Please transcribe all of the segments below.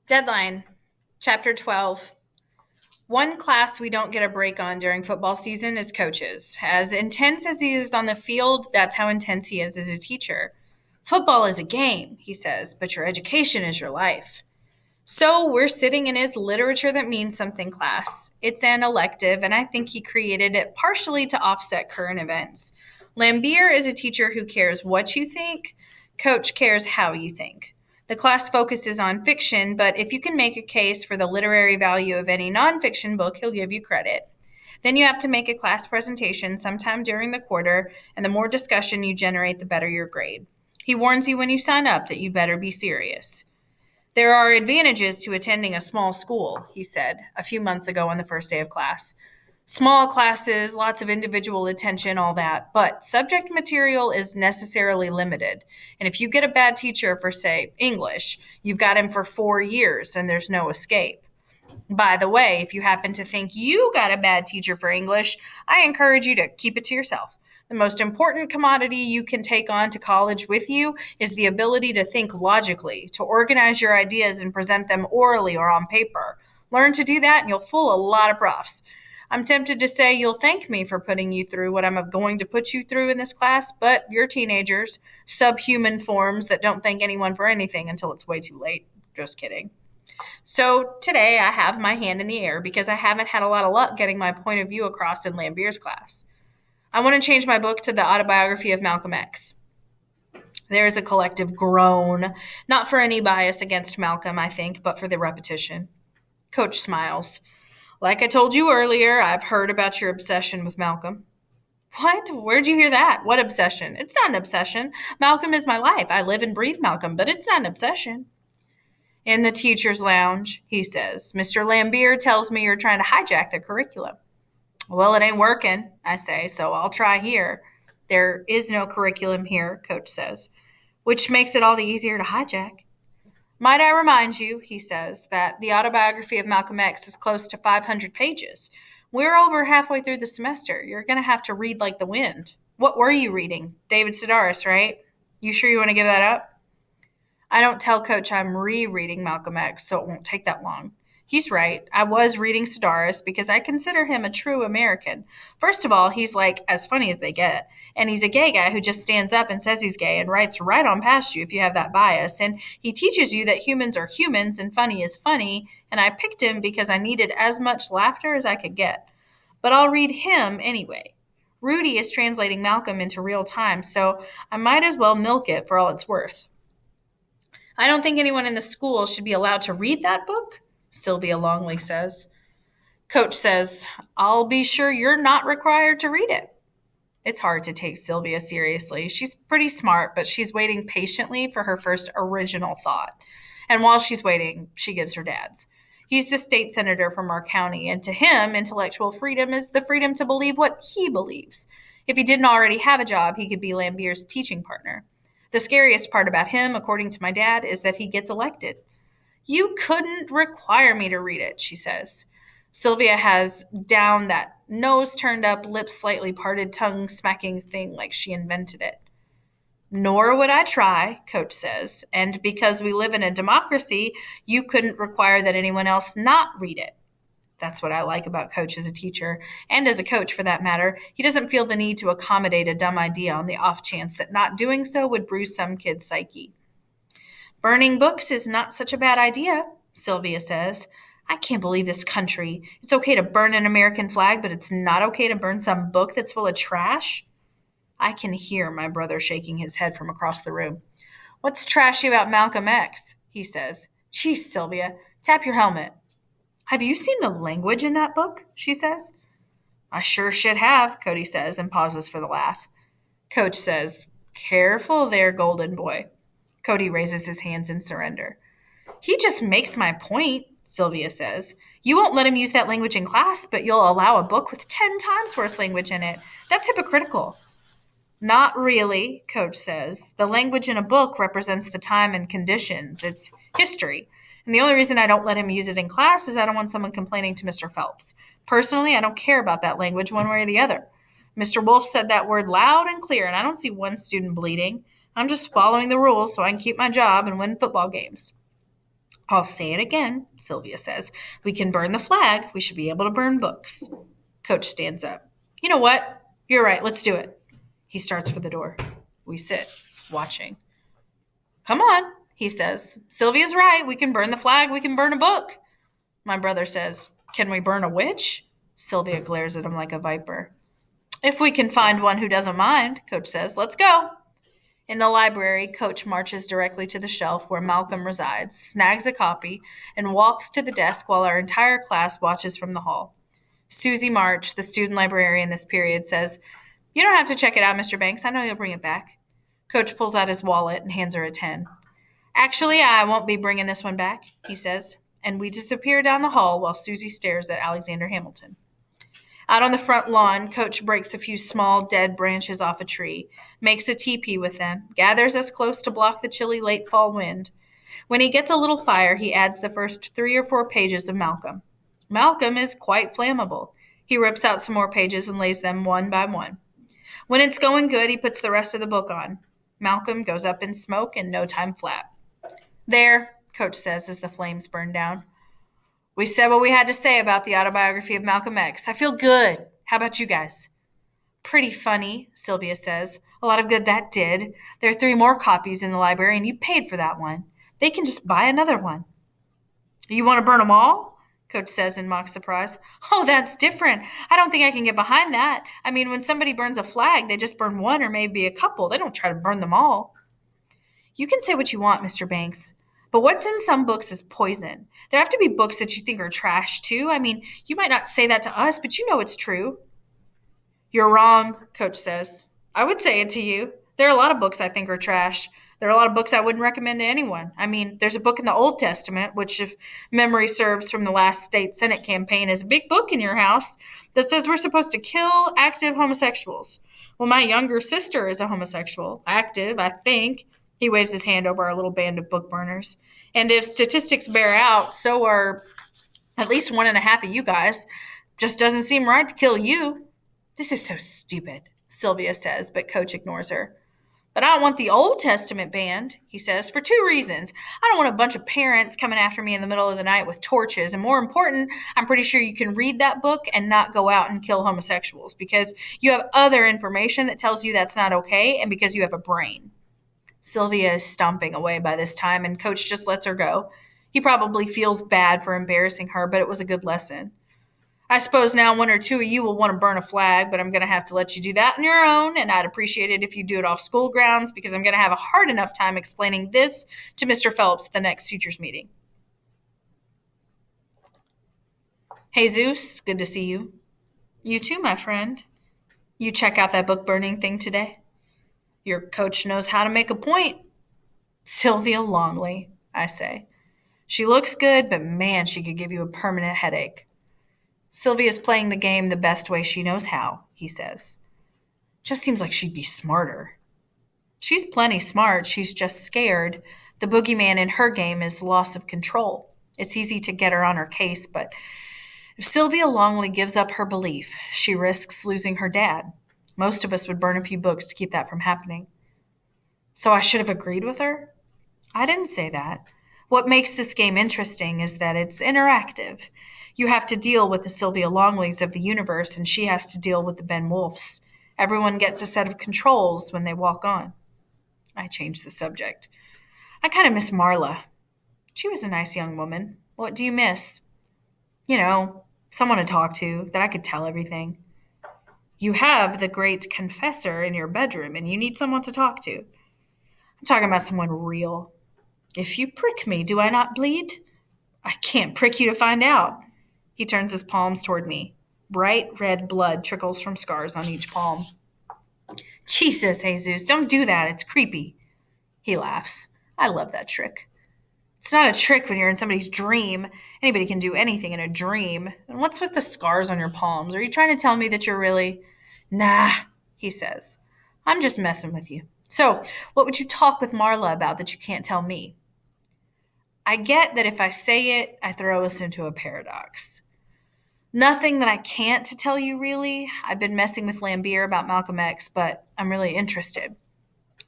Deadline, Chapter 12. One class we don't get a break on during football season is coaches. As intense as he is on the field, that's how intense he is as a teacher. Football is a game, he says, but your education is your life. So we're sitting in his literature that means something class. It's an elective, and I think he created it partially to offset current events. Lambier is a teacher who cares what you think. Coach cares how you think. The class focuses on fiction, but if you can make a case for the literary value of any nonfiction book, he'll give you credit. Then you have to make a class presentation sometime during the quarter, and the more discussion you generate, the better your grade. He warns you when you sign up that you better be serious. There are advantages to attending a small school, he said a few months ago on the first day of class. Small classes, lots of individual attention, all that, but subject material is necessarily limited. And if you get a bad teacher for, say, English, you've got him for 4 years and there's no escape. By the way, if you happen to think you got a bad teacher for English, I encourage you to keep it to yourself. The most important commodity you can take on to college with you is the ability to think logically, to organize your ideas and present them orally or on paper. Learn to do that and you'll fool a lot of profs. I'm tempted to say you'll thank me for putting you through what I'm going to put you through in this class, but you're teenagers, subhuman forms that don't thank anyone for anything until it's way too late. Just kidding. So today I have my hand in the air because I haven't had a lot of luck getting my point of view across in Lambier's class. I want to change my book to the autobiography of Malcolm X. There is a collective groan, not for any bias against Malcolm, I think, but for the repetition. Coach smiles. Like I told you earlier, I've heard about your obsession with Malcolm. What? Where'd you hear that? What obsession? It's not an obsession. Malcolm is my life. I live and breathe Malcolm, but it's not an obsession. In the teacher's lounge, he says, Mr. Lambier tells me you're trying to hijack the curriculum. Well, it ain't working, I say, so I'll try here. There is no curriculum here, Coach says, which makes it all the easier to hijack. Might I remind you, he says, that the autobiography of Malcolm X is close to 500 pages. We're over halfway through the semester. You're going to have to read like the wind. What were you reading? David Sedaris, right? You sure you want to give that up? I don't tell Coach I'm rereading Malcolm X, so it won't take that long. He's right. I was reading Sedaris because I consider him a true American. First of all, he's like as funny as they get. And he's a gay guy who just stands up and says he's gay and writes right on past you if you have that bias. And he teaches you that humans are humans and funny is funny. And I picked him because I needed as much laughter as I could get. But I'll read him anyway. Rudy is translating Malcolm into real time, so I might as well milk it for all it's worth. I don't think anyone in the school should be allowed to read that book, Sylvia Longley says. Coach says, I'll be sure you're not required to read it. It's hard to take Sylvia seriously. She's pretty smart, but she's waiting patiently for her first original thought. And while she's waiting, she gives her dad's. He's the state senator from our county, and to him, intellectual freedom is the freedom to believe what he believes. If he didn't already have a job, he could be Lambier's teaching partner. The scariest part about him, according to my dad, is that he gets elected. You couldn't require me to read it, she says. Sylvia has down that nose turned up, lips slightly parted, tongue smacking thing like she invented it. Nor would I try, Coach says, and because we live in a democracy, you couldn't require that anyone else not read it. That's what I like about Coach as a teacher, and as a coach for that matter. He doesn't feel the need to accommodate a dumb idea on the off chance that not doing so would bruise some kid's psyche. Burning books is not such a bad idea, Sylvia says. I can't believe this country. It's okay to burn an American flag, but it's not okay to burn some book that's full of trash. I can hear my brother shaking his head from across the room. What's trashy about Malcolm X? He says. Geez, Sylvia, tap your helmet. Have you seen the language in that book? She says. I sure should have, Cody says, and pauses for the laugh. Coach says, Careful there, golden boy. Cody raises his hands in surrender. He just makes my point, Sylvia says. You won't let him use that language in class, but you'll allow a book with 10 times worse language in it. That's hypocritical. Not really, Coach says. The language in a book represents the time and conditions. It's history. And the only reason I don't let him use it in class is I don't want someone complaining to Mr. Phelps. Personally, I don't care about that language one way or the other. Mr. Wolf said that word loud and clear, and I don't see one student bleeding. I'm just following the rules so I can keep my job and win football games. I'll say it again, Sylvia says. We can burn the flag. We should be able to burn books. Coach stands up. You know what? You're right. Let's do it. He starts for the door. We sit, watching. Come on, he says. Sylvia's right. We can burn the flag. We can burn a book. My brother says, Can we burn a witch? Sylvia glares at him like a viper. If we can find one who doesn't mind, Coach says. Let's go. In the library, Coach marches directly to the shelf where Malcolm resides, snags a copy, and walks to the desk while our entire class watches from the hall. Susie March, the student librarian this period, says, You don't have to check it out, Mr. Banks. I know you'll bring it back. Coach pulls out his wallet and hands her a 10. Actually, I won't be bringing this one back, he says, and we disappear down the hall while Susie stares at Alexander Hamilton. Out on the front lawn, Coach breaks a few small, dead branches off a tree, makes a teepee with them, gathers us close to block the chilly late fall wind. When he gets a little fire, he adds the first 3 or 4 pages of Malcolm. Malcolm is quite flammable. He rips out some more pages and lays them one by one. When it's going good, he puts the rest of the book on. Malcolm goes up in smoke in no time flat. There, Coach says as the flames burn down. We said what we had to say about the autobiography of Malcolm X. I feel good. How about you guys? Pretty funny, Sylvia says. A lot of good that did. There are 3 more copies in the library, and you paid for that one. They can just buy another one. You want to burn them all? Coach says in mock surprise. Oh, that's different. I don't think I can get behind that. I mean, when somebody burns a flag, they just burn one or maybe a couple. They don't try to burn them all. You can say what you want, Mr. Banks, but what's in some books is poison. There have to be books that you think are trash, too. I mean, you might not say that to us, but you know it's true. You're wrong, Coach says. I would say it to you. There are a lot of books I think are trash. There are a lot of books I wouldn't recommend to anyone. I mean, there's a book in the Old Testament, which, if memory serves from the last state Senate campaign, is a big book in your house that says we're supposed to kill active homosexuals. Well, my younger sister is a homosexual. Active, I think. He waves his hand over our little band of book burners. And if statistics bear out, so are at least 1.5 of you guys. Just doesn't seem right to kill you. This is so stupid, Sylvia says, but Coach ignores her. But I don't want the Old Testament banned, he says, for 2 reasons. I don't want a bunch of parents coming after me in the middle of the night with torches. And more important, I'm pretty sure you can read that book and not go out and kill homosexuals because you have other information that tells you that's not okay and because you have a brain. Sylvia is stomping away by this time, and Coach just lets her go. He probably feels bad for embarrassing her, but it was a good lesson. I suppose now 1 or 2 of you will want to burn a flag, but I'm going to have to let you do that on your own, and I'd appreciate it if you do it off school grounds because I'm going to have a hard enough time explaining this to Mr. Phelps at the next teachers' meeting. Hey, Zeus, good to see you. You too, my friend. You check out that book burning thing today? Your coach knows how to make a point. Sylvia Longley, I say. She looks good, but man, she could give you a permanent headache. Sylvia's playing the game the best way she knows how, he says. Just seems like she'd be smarter. She's plenty smart, she's just scared. The boogeyman in her game is loss of control. It's easy to get her on her case, but if Sylvia Longley gives up her belief, she risks losing her dad. Most of us would burn a few books to keep that from happening. So I should have agreed with her? I didn't say that. What makes this game interesting is that it's interactive. You have to deal with the Sylvia Longleys of the universe, and she has to deal with the Ben Wolfs. Everyone gets a set of controls when they walk on. I changed the subject. I kind of miss Marla. She was a nice young woman. What do you miss? You know, someone to talk to, that I could tell everything. You have the great confessor in your bedroom, and you need someone to talk to. I'm talking about someone real. If you prick me, do I not bleed? I can't prick you to find out. He turns his palms toward me. Bright red blood trickles from scars on each palm. Jesus, Jesus, don't do that. It's creepy. He laughs. I love that trick. It's not a trick when you're in somebody's dream. Anybody can do anything in a dream. And what's with the scars on your palms? Are you trying to tell me that you're really... Nah, he says. I'm just messing with you. So, what would you talk with Marla about that you can't tell me? I get that if I say it, I throw us into a paradox. Nothing that I can't to tell you, really. I've been messing with Lambier about Malcolm X, but I'm really interested.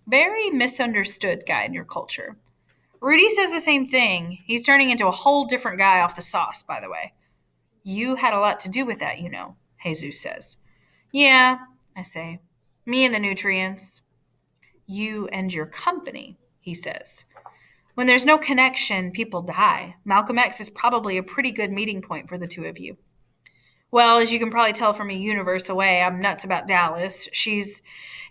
Very misunderstood guy in your culture. Rudy says the same thing. He's turning into a whole different guy off the sauce, by the way. You had a lot to do with that, Jesus says. Yeah, I say. Me and the nutrients. You and your company, he says. When there's no connection, people die. Malcolm X is probably a pretty good meeting point for the two of you. Well, as you can probably tell from a universe away, I'm nuts about Dallas.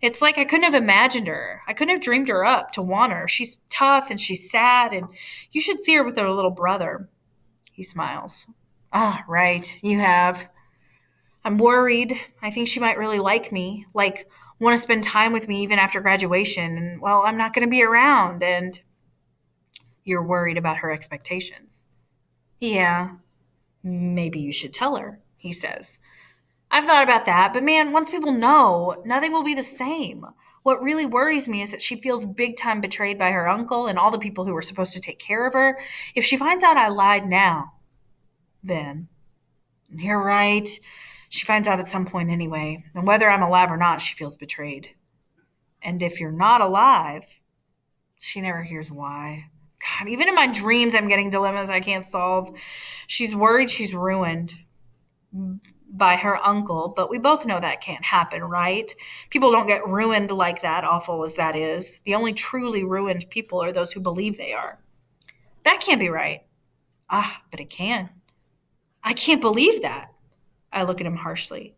It's like I couldn't have imagined her. I couldn't have dreamed her up to want her. She's tough and she's sad, and you should see her with her little brother. He smiles. Ah, right, you have. I'm worried. I think she might really like me, like want to spend time with me even after graduation. And, well, I'm not going to be around. And you're worried about her expectations. Yeah, maybe you should tell her, he says. I've thought about that, but man, once people know, nothing will be the same. What really worries me is that she feels big time betrayed by her uncle and all the people who were supposed to take care of her. If she finds out I lied now, then you're right. She finds out at some point anyway. And whether I'm alive or not, she feels betrayed. And if you're not alive, she never hears why. God, even in my dreams, I'm getting dilemmas I can't solve. She's worried she's ruined by her uncle, but we both know that can't happen, right? People don't get ruined like that, awful as that is. The only truly ruined people are those who believe they are. That can't be right. Ah, but it can. I can't believe that. I look at him harshly.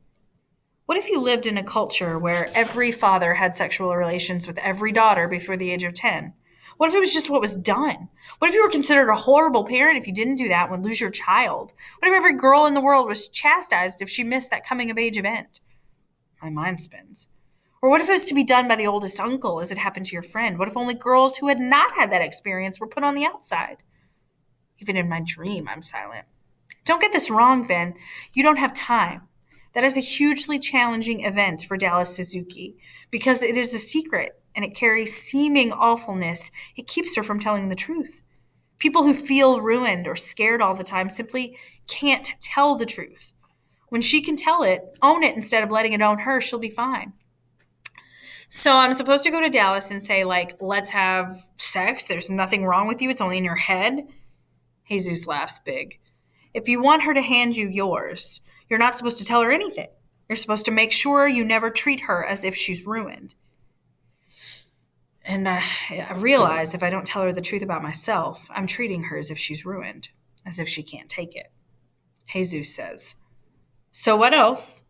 What if you lived in a culture where every father had sexual relations with every daughter before the age of 10? What if it was just what was done? What if you were considered a horrible parent if you didn't do that and would lose your child? What if every girl in the world was chastised if she missed that coming of age event? My mind spins. Or what if it was to be done by the oldest uncle as it happened to your friend? What if only girls who had not had that experience were put on the outside? Even in my dream, I'm silent. Don't get this wrong, Ben. You don't have time. That is a hugely challenging event for Dallas Suzuki because it is a secret and it carries seeming awfulness. It keeps her from telling the truth. People who feel ruined or scared all the time simply can't tell the truth. When she can tell it, own it instead of letting it own her, she'll be fine. So I'm supposed to go to Dallas and say, like, let's have sex. There's nothing wrong with you. It's only in your head. Jesus laughs big. If you want her to hand you yours, you're not supposed to tell her anything. You're supposed to make sure you never treat her as if she's ruined. And I realize if I don't tell her the truth about myself, I'm treating her as if she's ruined, as if she can't take it. Jesus says, so what else?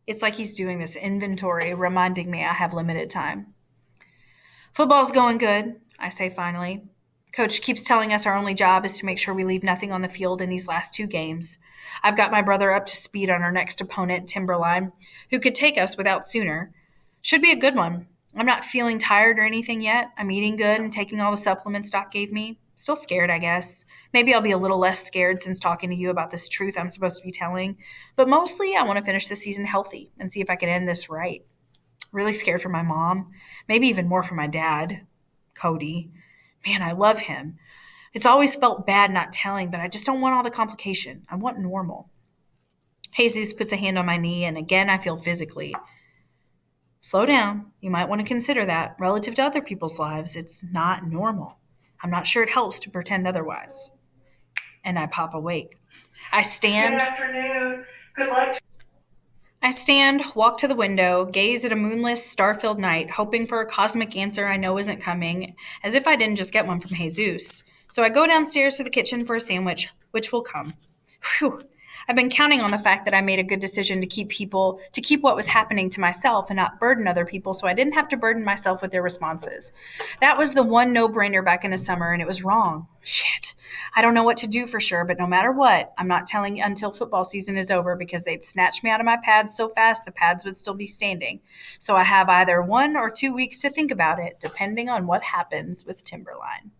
It's like he's doing this inventory, reminding me I have limited time. Football's going good, I say finally. Coach keeps telling us our only job is to make sure we leave nothing on the field in these last 2 games. I've got my brother up to speed on our next opponent, Timberline, who could take us without Sooner. Should be a good one. I'm not feeling tired or anything yet. I'm eating good and taking all the supplements Doc gave me. Still scared, I guess. Maybe I'll be a little less scared since talking to you about this truth I'm supposed to be telling. But mostly, I want to finish the season healthy and see if I can end this right. Really scared for my mom. Maybe even more for my dad, Cody. Man, I love him. It's always felt bad not telling, but I just don't want all the complication. I want normal. Jesus puts a hand on my knee, and again I feel physically. Slow down. You might want to consider that. Relative to other people's lives, it's not normal. I'm not sure it helps to pretend otherwise. And I pop awake. I stand. Good afternoon. Good luck. I stand, walk to the window, gaze at a moonless, star-filled night, hoping for a cosmic answer I know isn't coming, as if I didn't just get one from Jesus. So I go downstairs to the kitchen for a sandwich, which will come. Whew. I've been counting on the fact that I made a good decision to keep what was happening to myself and not burden other people so I didn't have to burden myself with their responses. That was the one no-brainer back in the summer, and it was wrong. Shit. I don't know what to do for sure, but no matter what, I'm not telling until football season is over because they'd snatch me out of my pads so fast the pads would still be standing. So I have either 1 or 2 weeks to think about it, depending on what happens with Timberline.